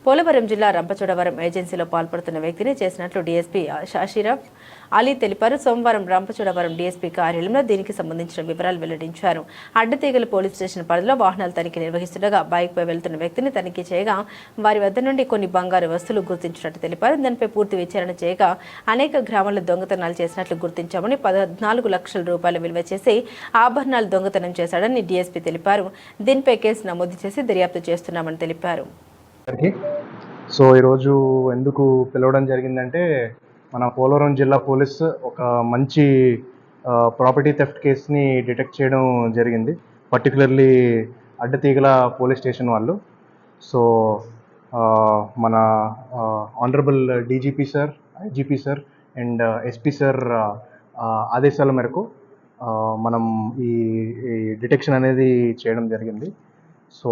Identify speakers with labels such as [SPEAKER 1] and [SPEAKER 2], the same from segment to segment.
[SPEAKER 1] పోలవరం జిల్లా రంపచోడవరం ఏజెన్సీలో పాల్పడుతున్న వ్యక్తిని చేసినట్లు డీఎస్పీ షాషిరఫ్ అలీ తెలిపారు. సోమవారం రంపచోడవరం డీఎస్పీ కార్యాలయంలో దీనికి సంబంధించిన వివరాలు వెల్లడించారు. అడ్డతీగల పోలీస్ స్టేషన్ పరిధిలో వాహనాల తనిఖీ నిర్వహిస్తుండగా బైక్పై వెళ్తున్న వ్యక్తిని తనిఖీ చేయగా వారి వద్ద నుండి కొన్ని బంగారు వస్తువులు గుర్తించినట్టు తెలిపారు. దానిపై పూర్తి విచారణ చేయగా అనేక గ్రామాల్లో దొంగతనాలు చేసినట్లు గుర్తించామని 14 లక్షల రూపాయలు విలువ చేసి ఆభరణాలు దొంగతనం చేశాడని డీఎస్పీ తెలిపారు. దీనిపై కేసు నమోదు చేసి దర్యాప్తు చేస్తున్నామని తెలిపారు.
[SPEAKER 2] సో ఈరోజు ఎందుకు పిలవడం జరిగిందంటే మన పోలవరం జిల్లా పోలీస్ ఒక మంచి ప్రాపర్టీ థెఫ్ట్ కేసుని డిటెక్ట్ చేయడం జరిగింది. పర్టికులర్లీ అడ్డతీగల పోలీస్ స్టేషన్ వాళ్ళు. సో మన honourable DGP sir, IGP sir and SP sir ఆదేశాల మేరకు మనం ఈ డిటెక్షన్ అనేది చేయడం జరిగింది. సో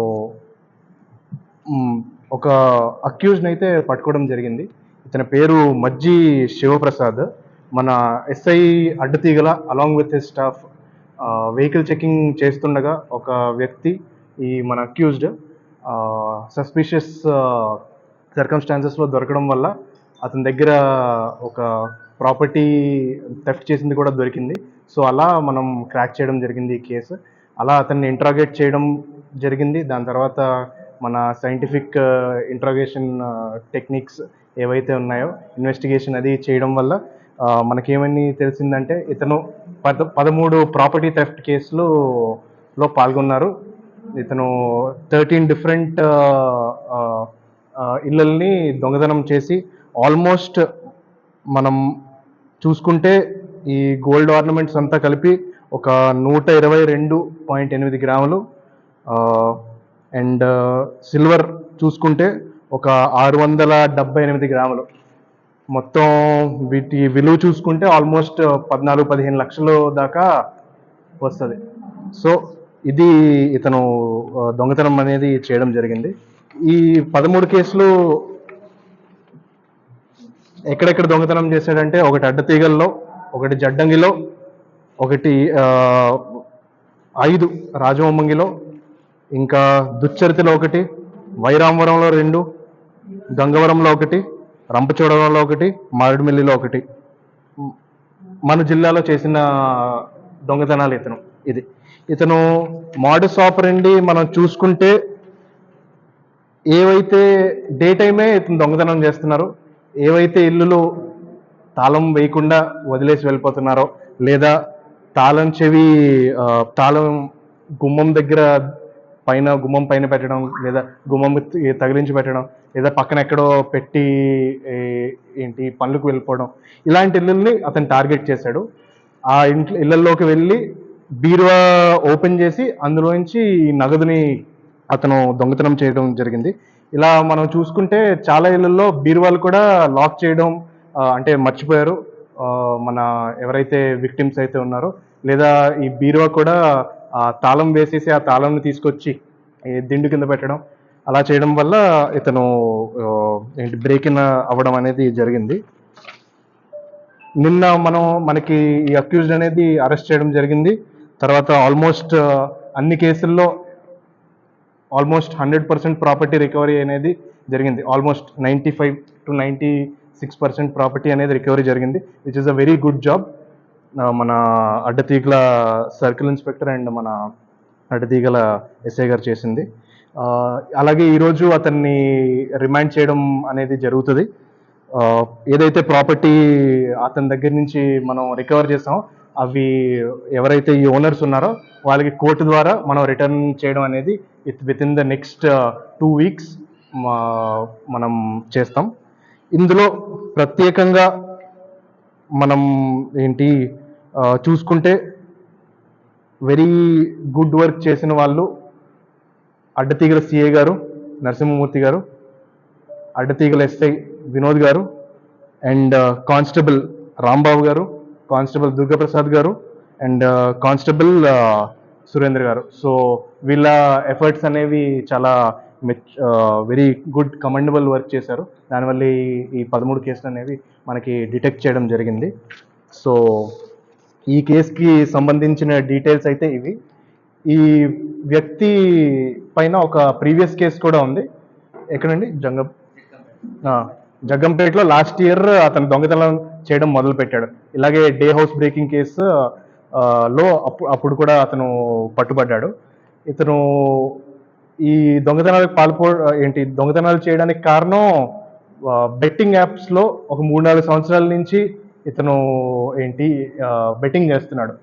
[SPEAKER 2] ఒక అక్యూజ్ని అయితే పట్టుకోవడం జరిగింది. ఇతని పేరు మజ్జి శివప్రసాద్. మన SI Addateegala along with his staff vehicle checking చేస్తుండగా ఒక వ్యక్తి ఈ మన అక్యూజ్డ్ సస్పిషియస్ సర్కమ్స్టాన్సెస్లో దొరకడం వల్ల అతని దగ్గర ఒక ప్రాపర్టీ థెఫ్ట్ చేసింది కూడా దొరికింది. సో అలా మనం క్రాక్ చేయడం జరిగింది ఈ కేసు. అలా అతన్ని ఇంట్రాగేట్ చేయడం జరిగింది. దాని తర్వాత మన సైంటిఫిక్ ఇంట్రాగేషన్ టెక్నిక్స్ ఏవైతే ఉన్నాయో ఇన్వెస్టిగేషన్ అది చేయడం వల్ల మనకేమని తెలిసిందంటే ఇతను 13 ప్రాపర్టీ థెఫ్ట్ కేసులో పాల్గొన్నారు. ఇతను 13 డిఫరెంట్ ఇళ్ళల్ని దొంగతనం చేసి ఆల్మోస్ట్ మనం చూసుకుంటే ఈ గోల్డ్ ఆర్నమెంట్స్ అంతా కలిపి ఒక 122.8 గ్రాములు అండ్ సిల్వర్ చూసుకుంటే ఒక 678 గ్రాములు. మొత్తం వీటి విలువ చూసుకుంటే ఆల్మోస్ట్ 14-15 లక్షలు దాకా వస్తుంది. సో ఇది ఇతను దొంగతనం అనేది చేయడం జరిగింది. ఈ 13 కేసులు ఎక్కడెక్కడ దొంగతనం చేశాడంటే ఒకటి అడ్డతీగల్లో, ఒకటి జడ్డంగిలో, ఒకటి 5 రాజవొమ్మంగిలో, ఇంకా దుచ్చరితిలో 1, వైరామవరంలో 2, గంగవరంలో 1, రంపచోడవరంలో 1, మారేడుమిల్లిలో 1 మన జిల్లాలో చేసిన దొంగతనాలు ఇతను మోడస్ ఆపరెండి మనం చూసుకుంటే ఏవైతే డే టైమే ఇతను దొంగతనం చేస్తున్నారో, ఏవైతే ఇల్లులు తాళం వేయకుండా వదిలేసి వెళ్ళిపోతున్నారో, లేదా తాళం గుమ్మం దగ్గర గుమ్మం పైన పెట్టడం, లేదా గుమ్మం తగిలించి పెట్టడం, లేదా పక్కన ఎక్కడో పెట్టి పనులకు వెళ్ళిపోవడం, ఇలాంటి ఇళ్ళని అతను టార్గెట్ చేశాడు. ఆ ఇళ్ళల్లోకి వెళ్ళి బీరువా ఓపెన్ చేసి అందులోంచి ఈ నగదుని అతను దొంగతనం చేయడం జరిగింది. ఇలా మనం చూసుకుంటే చాలా ఇళ్ళల్లో బీరువాలు కూడా లాక్ చేయడం అంటే మర్చిపోయారు మన ఎవరైతే విక్టిమ్స్ అయితే ఉన్నారో, లేదా ఈ బీరువా కూడా తాళం వేసేసి ఆ తాళంని తీసుకొచ్చి దిండు కింద పెట్టడం, అలా చేయడం వల్ల ఇతను బ్రేక్ ఇన్ అవ్వడం అనేది జరిగింది. నిన్న మనకి ఈ అక్యూజ్డ్ అనేది అరెస్ట్ చేయడం జరిగింది. తర్వాత ఆల్మోస్ట్ అన్ని కేసుల్లో ఆల్మోస్ట్ 100% ప్రాపర్టీ రికవరీ అనేది జరిగింది. ఆల్మోస్ట్ 95 to 96% ప్రాపర్టీ అనేది రికవరీ జరిగింది, which is a very good job. మన అడ్డతీగల సర్కిల్ ఇన్స్పెక్టర్ అండ్ మన అడ్డతీగల ఎస్ఐ గారు చేసింది. అలాగే ఈరోజు అతన్ని రిమాండ్ చేయడం అనేది జరుగుతుంది. ఏదైతే ప్రాపర్టీ అతని దగ్గర నుంచి మనం రికవర్ చేసామో అవి ఎవరైతే ఈ ఓనర్స్ ఉన్నారో వాళ్ళకి కోర్టు ద్వారా మనం రిటర్న్ చేయడం అనేది with in the next 2 weeks మనం చేస్తాం. ఇందులో ప్రత్యేకంగా మనం చూసుకుంటే వెరీ గుడ్ వర్క్ చేసిన వాళ్ళు అడ్డతీగల సిఐ గారు నరసింహమూర్తి గారు, అడ్డతీగల ఎస్ఐ వినోద్ గారు, అండ్ కానిస్టేబుల్ రాంబాబు గారు, కానిస్టేబుల్ దుర్గాప్రసాద్ గారు, అండ్ కానిస్టేబుల్ సురేంద్ర గారు. సో వీళ్ళ ఎఫర్ట్స్ అనేవి చాలా వెరీ గుడ్ కమెండబుల్ వర్క్ చేశారు. దానివల్ల ఈ 13 కేసులు అనేవి మనకి డిటెక్ట్ చేయడం జరిగింది. సో ఈ కేసుకి సంబంధించిన డీటెయిల్స్ అయితే ఇవి. ఈ వ్యక్తి పైన ఒక ప్రీవియస్ కేసు కూడా ఉంది. ఎక్కడండి జగ్గంపేటలో లాస్ట్ ఇయర్ అతను దొంగతనం చేయడం మొదలు పెట్టాడు. ఇలాగే డే హౌస్ బ్రేకింగ్ కేసు లో అప్పుడు కూడా అతను పట్టుబడ్డాడు. ఇతను ఈ దొంగతనాలకు దొంగతనాలు చేయడానికి కారణం బెట్టింగ్ యాప్స్లో ఒక 3-4 సంవత్సరాల నుంచి ఇతను బెట్టింగ్ చేస్తున్నాడు.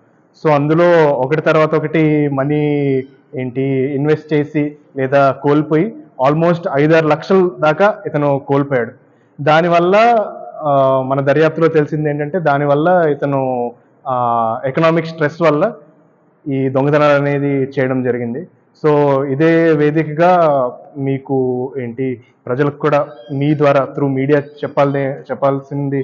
[SPEAKER 2] సో అందులో ఒకటి తర్వాత ఒకటి మనీ ఇన్వెస్ట్ చేసి లేదా కోల్పోయి ఆల్మోస్ట్ 5-6 లక్షల దాకా ఇతను కోల్పోయాడు. దానివల్ల మన దర్యాప్తులో తెలిసింది ఏంటంటే దానివల్ల ఇతను ఎకనామిక్ స్ట్రెస్ వల్ల ఈ దొంగతనాలు అనేది చేయడం జరిగింది. సో ఇదే వేదికగా మీకు ప్రజలకు కూడా మీ ద్వారా త్రూ మీడియా చెప్పాల్సింది